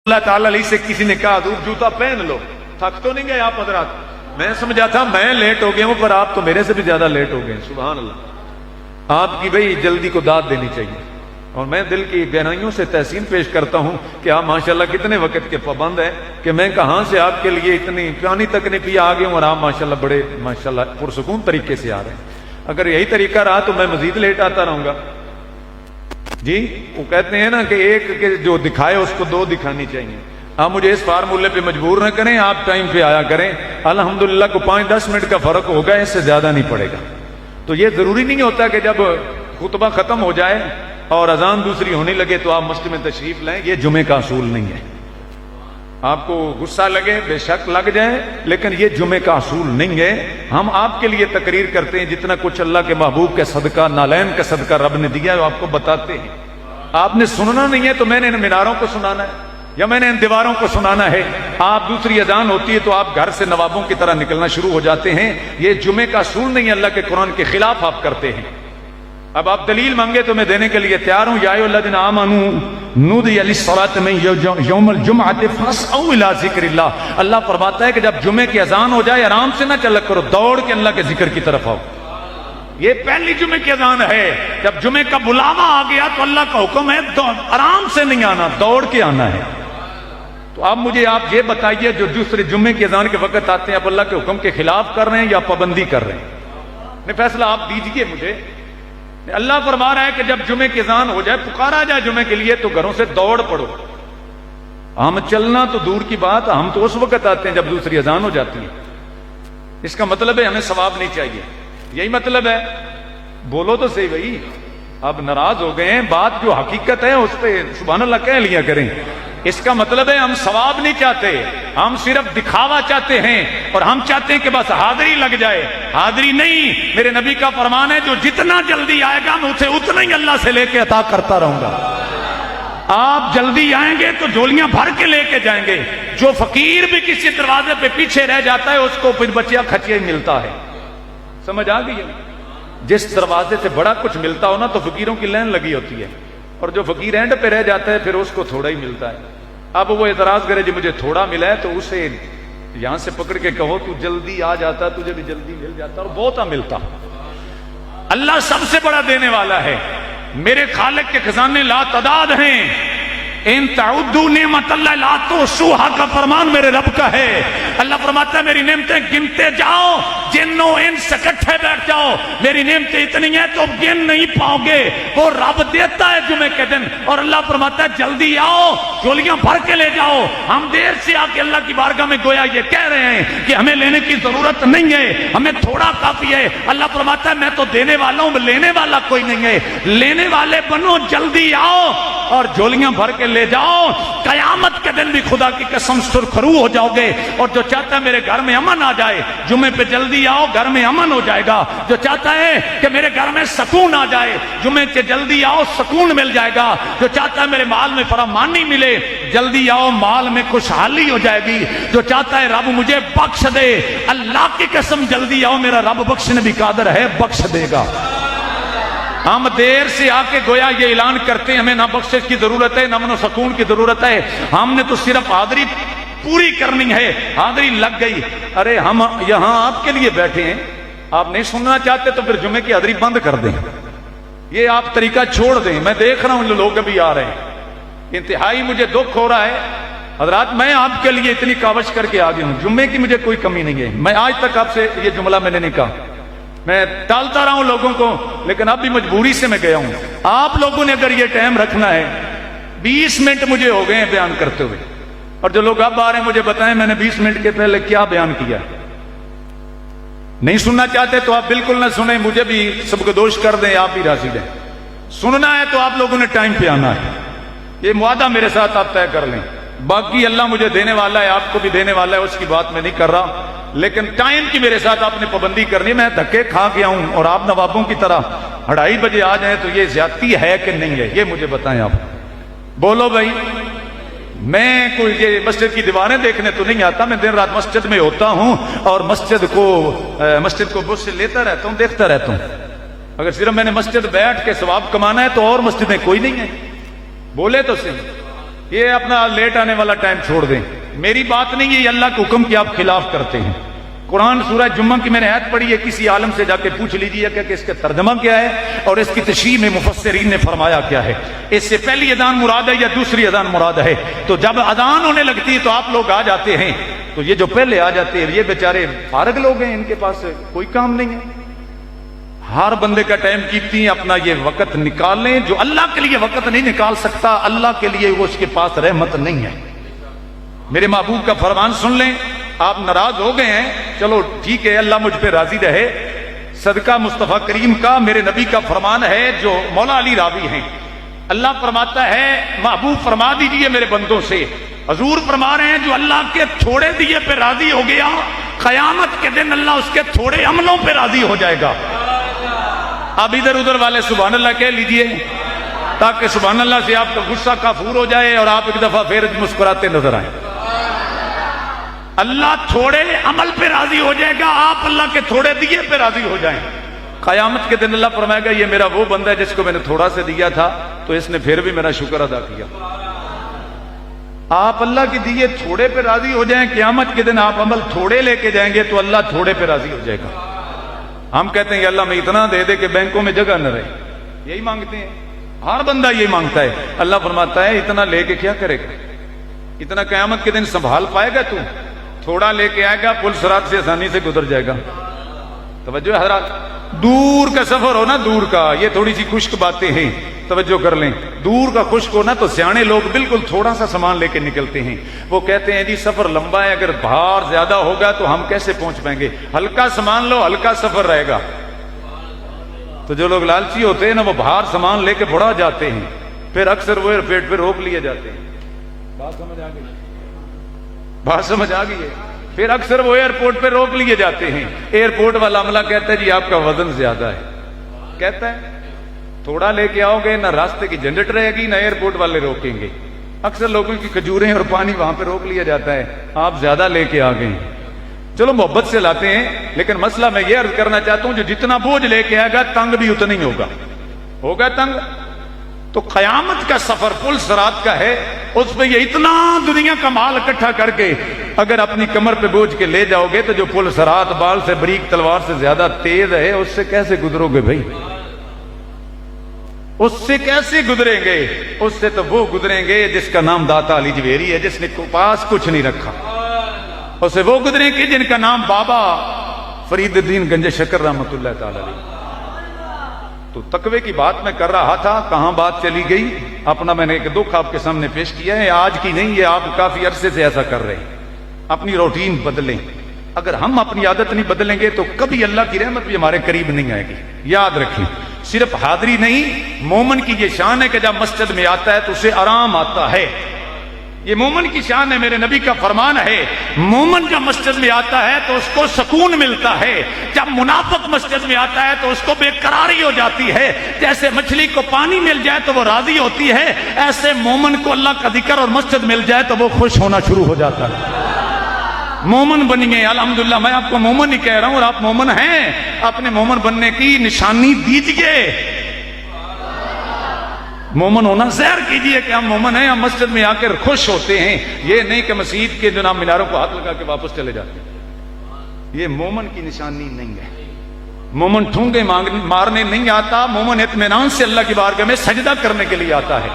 اللہ تعالیٰ علیہ سے کسی نے کہا حضور جوتا پہن لو، تھک تو نہیں گئے آپ حضرات؟ میں سمجھا تھا میں لیٹ ہو گیا ہوں، پر آپ تو میرے سے بھی زیادہ لیٹ ہو گئے ہیں۔ سبحان اللہ، آپ کی بھئی جلدی کو داد دینی چاہیے، اور میں دل کی گہرائیوں سے تحسین پیش کرتا ہوں کہ آپ ماشاءاللہ کتنے وقت کے پابند ہیں کہ میں کہاں سے آپ کے لیے اتنی پانی تک نہیں پیا آ گیا ہوں، اور آپ ماشاءاللہ بڑے ماشاءاللہ پرسکون طریقے سے آ رہے ہیں۔ اگر یہی طریقہ رہا تو میں مزید لیٹ آتا رہوں گا۔ جی وہ کہتے ہیں نا کہ ایک کے جو دکھائے اس کو دو دکھانی چاہیے۔ آپ مجھے اس فارمولے پہ مجبور نہ کریں، آپ ٹائم پہ آیا کریں، الحمدللہ کو 5-10 منٹ کا فرق ہوگا، اس سے زیادہ نہیں پڑے گا۔ تو یہ ضروری نہیں ہوتا کہ جب خطبہ ختم ہو جائے اور اذان دوسری ہونے لگے تو آپ مسجد میں تشریف لائیں، یہ جمعے کا اصول نہیں ہے۔ آپ کو غصہ لگے بے شک لگ جائے، لیکن یہ جمعے کا اصول نہیں ہے۔ ہم آپ کے لیے تقریر کرتے ہیں، جتنا کچھ اللہ کے محبوب کے صدقہ نالین کا صدقہ رب نے دیا ہے وہ آپ کو بتاتے ہیں۔ آپ نے سننا نہیں ہے تو میں نے ان میناروں کو سنانا ہے یا میں نے ان دیواروں کو سنانا ہے؟ آپ دوسری اذان ہوتی ہے تو آپ گھر سے نوابوں کی طرح نکلنا شروع ہو جاتے ہیں۔ یہ جمعے کا اصول نہیں ہے، اللہ کے قرآن کے خلاف آپ کرتے ہیں۔ اب آپ دلیل مانگے تو میں دینے کے لیے تیار ہوں۔ یا ایھا الذین آمنوا نودی للصلاۃ من یوم الجمعۃ فاسعوا الی ذکر اللہ۔ اللہ فرماتا ہے کہ جب جمعے کی اذان ہو جائے آرام سے نہ چلا کرو، دوڑ کے اللہ کے ذکر کی طرف آؤ۔ یہ پہلی جمعے کی اذان ہے۔ جب جمعے کا بلاوا آ گیا تو اللہ کا حکم ہے آرام سے نہیں آنا، دوڑ کے آنا ہے۔ تو اب مجھے آپ یہ بتائیے جو دوسرے جمعے کی اذان کے وقت آتے ہیں، آپ اللہ کے حکم کے خلاف کر رہے ہیں یا پابندی کر رہے ہیں؟ نہیں، فیصلہ آپ دیجئے مجھے۔ اللہ فرما رہا ہے کہ جب جمعے کی اذان ہو جائے، پکارا جائے جمعے کے لیے، تو گھروں سے دوڑ پڑو۔ ہم چلنا تو دور کی بات، ہم تو اس وقت آتے ہیں جب دوسری اذان ہو جاتی ہے۔ اس کا مطلب ہے ہمیں ثواب نہیں چاہیے، یہی مطلب ہے؟ بولو تو صحیح بھائی، اب ناراض ہو گئے ہیں، بات جو حقیقت ہے اس پہ سبحان اللہ کہہ لیا کریں۔ اس کا مطلب ہے ہم ثواب نہیں چاہتے، ہم صرف دکھاوا چاہتے ہیں، اور ہم چاہتے ہیں کہ بس حاضری لگ جائے۔ حاضری نہیں، میرے نبی کا فرمان ہے جو جتنا جلدی آئے گا میں اسے اتنا ہی اللہ سے لے کے عطا کرتا رہوں گا۔ آپ جلدی آئیں گے تو جھولیاں بھر کے لے کے جائیں گے۔ جو فقیر بھی کسی دروازے پہ پیچھے رہ جاتا ہے اس کو پھر بچیا کھچیا ہی ملتا ہے۔ سمجھ آ گئی ہے؟ جس دروازے سے بڑا کچھ ملتا ہو نا تو فقیروں کی لائن لگی ہوتی ہے، اور جو فقیر اینڈ پہ رہ جاتا ہے پھر اس کو تھوڑا ہی ملتا ہے۔ اب وہ اعتراض کرے جی مجھے تھوڑا ملا ہے، تو اسے یہاں سے پکڑ کے کہو تو جلدی آ جاتا، تجھے بھی جلدی مل جاتا اور بہت ملتا۔ اللہ سب سے بڑا دینے والا ہے، میرے خالق کے خزانے لا تعداد ہیں۔ ان تعدوا نعمت اللہ لا تحصوھا کا فرمان میرے رب کا ہے۔ اللہ فرماتا ہے میری نعمتیں گنتے جاؤ، جنوں انس اکٹھے بیٹھ جاؤ، میری نعمتیں اتنی ہیں تو گن نہیں پاؤ گے۔ وہ رب دیتا ہے جمعے کے دن، اور اللہ فرماتا ہے جلدی آؤ، جھولیاں بھر کے لے جاؤ۔ ہم دیر سے آ کے اللہ کی بارگاہ میں گویا یہ کہہ رہے ہیں کہ ہمیں لینے کی ضرورت نہیں ہے، ہمیں تھوڑا کافی ہے۔ اللہ فرماتا ہے میں تو دینے والا ہوں، لینے والا کوئی نہیں ہے۔ لینے والے بنو، جلدی آؤ اور جھولیاں بھر کے لے جاؤ۔ قیامت کے دن بھی خدا کی قسم سرخرو ہو جاؤ گے۔ اور جو چاہتا ہے میرے گھر میں امن آ جائے، جمعے پہ جلدی آؤ، گھر میں امن ہو جائے گا۔ جو چاہتا ہے کہ میرے گھر میں سکون آ جائے، جمعے سے جلدی آؤ، سکون مل جائے گا۔ جو چاہتا ہے میرے مال میں فراوانی ملے، جلدی آؤ، مال میں خوشحالی ہو جائے گی۔ جو چاہتا ہے رب مجھے بخش دے، اللہ کی قسم جلدی آؤ، میرا رب بخشنے بھی قادر ہے، بخش دے گا۔ ہم دیر سے آ کے گویا یہ اعلان کرتے ہیں ہمیں نہ بخشش کی ضرورت ہے، نہ امن و سکون کی ضرورت ہے، ہم نے تو صرف حاضری پوری کرنی ہے۔ حاضری لگ گئی، ارے ہم یہاں آپ کے لیے بیٹھے ہیں، آپ نہیں سننا چاہتے تو پھر جمعے کی حاضری بند کر دیں، یہ آپ طریقہ چھوڑ دیں۔ میں دیکھ رہا ہوں لوگ ابھی آ رہے ہیں، انتہائی مجھے دکھ ہو رہا ہے حضرات، میں آپ کے لیے اتنی کاوش کر کے آ گیا ہوں، جمعے کی مجھے کوئی کمی نہیں ہے۔ میں آج تک آپ سے یہ جملہ میں نے نہیں کہا، میں ٹالتا رہا ہوں لوگوں کو، لیکن اب بھی مجبوری سے میں گیا ہوں۔ آپ لوگوں نے اگر یہ ٹائم رکھنا ہے، 20 منٹ مجھے ہو گئے ہیں بیان کرتے ہوئے، اور جو لوگ اب آ رہے ہیں مجھے بتائیں میں نے 20 منٹ کے پہلے کیا بیان کیا۔ نہیں سننا چاہتے تو آپ بالکل نہ سنیں، مجھے بھی سبکدوش کر دیں، آپ بھی راضی دیں۔ سننا ہے تو آپ لوگوں نے ٹائم پہ آنا ہے، یہ معاہدہ میرے ساتھ آپ طے کر لیں۔ باقی اللہ مجھے دینے والا ہے، آپ کو بھی دینے والا ہے، اس کی بات میں نہیں کر رہا، لیکن ٹائم کی میرے ساتھ آپ نے پابندی کرنی ہے۔ میں دھکے کھا گیا ہوں اور آپ نوابوں کی طرح 2:30 بجے آ جائیں تو یہ زیادتی ہے کہ نہیں ہے، یہ مجھے بتائیں آپ۔ بولو بھائی، میں کوئی یہ مسجد کی دیواریں دیکھنے تو نہیں آتا، میں دن رات مسجد میں ہوتا ہوں اور مسجد کو بس سے لیتا رہتا ہوں، دیکھتا رہتا ہوں۔ اگر صرف میں نے مسجد بیٹھ کے ثواب کمانا ہے تو اور مسجدیں کوئی نہیں ہیں، بولے تو صحیح۔ یہ اپنا لیٹ آنے والا ٹائم چھوڑ دیں، میری بات نہیں ہے، یہ اللہ کے حکم کی آپ خلاف کرتے ہیں۔ قرآن سورہ جمعہ کی میں نے آیت پڑھی ہے، کسی عالم سے جا کے پوچھ لیجیے کہ اس کا ترجمہ کیا ہے اور اس کی تشریح میں مفسرین نے فرمایا کیا ہے، اس سے پہلی اذان مراد ہے یا دوسری اذان مراد ہے۔ تو جب اذان ہونے لگتی ہے تو آپ لوگ آ جاتے ہیں، تو یہ جو پہلے آ جاتے ہیں یہ بیچارے فارغ لوگ ہیں، ان کے پاس کوئی کام نہیں ہے۔ ہر بندے کا ٹائم قیمتی ہے، اپنا یہ وقت نکال لیں۔ جو اللہ کے لیے وقت نہیں نکال سکتا، اللہ کے لیے وہ اس کے پاس رحمت نہیں ہے۔ میرے محبوب کا فرمان سن لیں، آپ ناراض ہو گئے ہیں، چلو ٹھیک ہے، اللہ مجھ پہ راضی رہے۔ صدقہ مصطفیٰ کریم کا میرے نبی کا فرمان ہے جو مولا علی راوی ہیں، اللہ فرماتا ہے محبوب فرما دیجئے میرے بندوں سے، حضور فرما رہے ہیں جو اللہ کے تھوڑے دیے پہ راضی ہو گیا، قیامت کے دن اللہ اس کے تھوڑے عملوں پہ راضی ہو جائے گا۔ اب ادھر ادھر والے سبحان اللہ کہہ لیجئے تاکہ سبحان اللہ سے آپ کا غصہ کافور ہو جائے اور آپ ایک دفعہ پھر مسکراتے نظر آئیں۔ اللہ تھوڑے عمل پہ راضی ہو جائے گا، آپ اللہ کے تھوڑے دیے پہ راضی ہو جائیں۔ قیامت کے دن اللہ فرمائے گا یہ میرا وہ بندہ ہے جس کو میں نے تھوڑا سے دیا تھا تو اس نے پھر بھی میرا شکر ادا کیا۔ آپ اللہ کے دیے تھوڑے پہ راضی ہو جائیں، قیامت کے دن آپ عمل تھوڑے لے کے جائیں گے تو اللہ تھوڑے پہ راضی ہو جائے گا۔ ہم کہتے ہیں کہ اللہ میں اتنا دے دے کہ بینکوں میں جگہ نہ رہے، یہی مانگتے ہیں، ہر بندہ یہی مانگتا ہے۔ اللہ فرماتا ہے اتنا لے کے کیا کرے گا، اتنا قیامت کے دن سنبھال پائے گا تو؟ تھوڑا لے کے آئے گا، پل صراط سے آسانی سے گزر جائے گا۔ توجہ ہے حضرات، دور کا سفر ہو نا، دور کا، یہ تھوڑی سی خشک باتیں ہیں، توجہ کر لیں۔ دور کا خشک ہو نا تو سیانے لوگ بالکل تھوڑا سا سامان لے کے نکلتے ہیں، وہ کہتے ہیں جی سفر لمبا ہے، اگر بھار زیادہ ہوگا تو ہم کیسے پہنچ پائیں گے، ہلکا سامان لو، ہلکا سفر رہے گا۔ تو جو لوگ لالچی ہوتے ہیں نا وہ بھار سامان لے کے بڑھا جاتے ہیں، پھر اکثر وہ ایئرپورٹ پہ روک لیے جاتے ہیں۔ بات سمجھ آ گئی؟ بات سمجھ آ گئی ہے؟ پھر اکثر وہ ایئرپورٹ پہ روک لیے جاتے ہیں، ایئرپورٹ والا عملہ کہتا ہے جی آپ کا وزن زیادہ ہے، کہتا ہے تھوڑا لے کے آؤ گے نہ راستے کی جھنجٹ رہے گی نہ ایئرپورٹ والے روکیں گے۔ اکثر لوگوں کی کھجوریں اور پانی وہاں پہ روک لیا جاتا ہے، آپ زیادہ لے کے آ گئے۔ چلو محبت سے لاتے ہیں، لیکن مسئلہ میں یہ عرض کرنا چاہتا ہوں جو جتنا بوجھ لے کے آئے گا تنگ بھی اتنا ہی ہوگا تنگ۔ تو قیامت کا سفر پل صراط کا ہے، اس پہ یہ اتنا دنیا کا مال اکٹھا کر کے اگر اپنی کمر پہ بوجھ کے لے جاؤ گے تو جو پل صراط بال سے بریک تلوار سے زیادہ تیز ہے اس سے کیسے گزرو گے بھائی؟ اس سے کیسے گزریں گے؟ اس سے تو وہ گزریں گے جس کا نام داتا علی جویری ہے، جس نے پاس کچھ نہیں رکھا۔ اس سے وہ گزریں گے جن کا نام بابا فرید الدین گنج شکر رحمت اللہ تعالی علیہ۔ تو تقوی کی بات میں کر رہا تھا، کہاں بات چلی گئی؟ اپنا میں نے ایک دکھ آپ کے سامنے پیش کیا ہے، آج کی نہیں، یہ آپ کافی عرصے سے ایسا کر رہے ہیں۔ اپنی روٹین بدلیں، اگر ہم اپنی عادت نہیں بدلیں گے تو کبھی اللہ کی رحمت بھی ہمارے قریب نہیں آئے گی۔ یاد رکھیں، صرف حاضری نہیں، مومن کی یہ شان ہے کہ جب مسجد میں آتا ہے تو اسے آرام آتا ہے، یہ مومن کی شان ہے۔ میرے نبی کا فرمان ہے مومن جب مسجد میں آتا ہے تو اس کو سکون ملتا ہے، جب منافق مسجد میں آتا ہے تو اس کو بے قراری ہو جاتی ہے۔ جیسے مچھلی کو پانی مل جائے تو وہ راضی ہوتی ہے، ایسے مومن کو اللہ کا ذکر اور مسجد مل جائے تو وہ خوش ہونا شروع ہو جاتا ہے۔ مومن بنیے، الحمدللہ میں آپ کو مومن ہی کہہ رہا ہوں اور آپ مومن ہیں، اپنے مومن بننے کی نشانی دیجئے، مومن ہونا ظاہر کیجئے کہ ہم مومن ہیں، ہم مسجد میں آ کر خوش ہوتے ہیں، یہ نہیں کہ مسجد کے جناب میناروں کو ہاتھ لگا کے واپس چلے جاتے ہیں، یہ مومن کی نشانی نہیں ہے۔ مومن ٹھونگے مارنے نہیں آتا، مومن اطمینان سے اللہ کی بارگاہ میں سجدہ کرنے کے لیے آتا ہے۔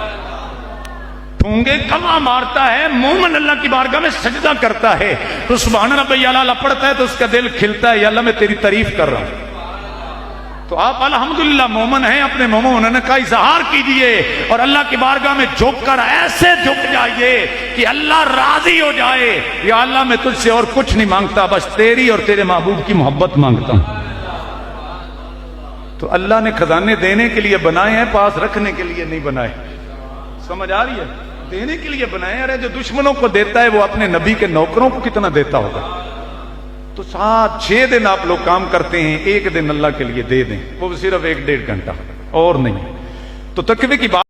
ٹھونگے کما مارتا ہے، مومن اللہ کی بارگاہ میں سجدہ کرتا ہے، تو سبحان ربی اعلیٰ پڑھتا ہے تو اس کا دل کھلتا ہے، یا اللہ میں تیری تعریف کر رہا ہوں۔ تو آپ الحمدللہ مومن ہیں، اپنے مومن ہونے کا اظہار کیجئے اور اللہ کی بارگاہ میں جھک کر ایسے جھک جائیے کہ اللہ راضی ہو جائے، یا اللہ میں تجھ سے اور کچھ نہیں مانگتا، بس تیری اور تیرے محبوب کی محبت مانگتا ہوں۔ تو اللہ نے خزانے دینے کے لیے بنائے ہیں، پاس رکھنے کے لیے نہیں بنائے۔ سمجھ آ رہی ہے؟ دینے کے لیے بنائے۔ ارے جو دشمنوں کو دیتا ہے وہ اپنے نبی کے نوکروں کو کتنا دیتا ہوگا؟ تو 7-6 دن آپ لوگ کام کرتے ہیں، ایک دن اللہ کے لیے دے دیں، وہ صرف 1-1.5 گھنٹہ اور نہیں۔ تو تقوی کی بات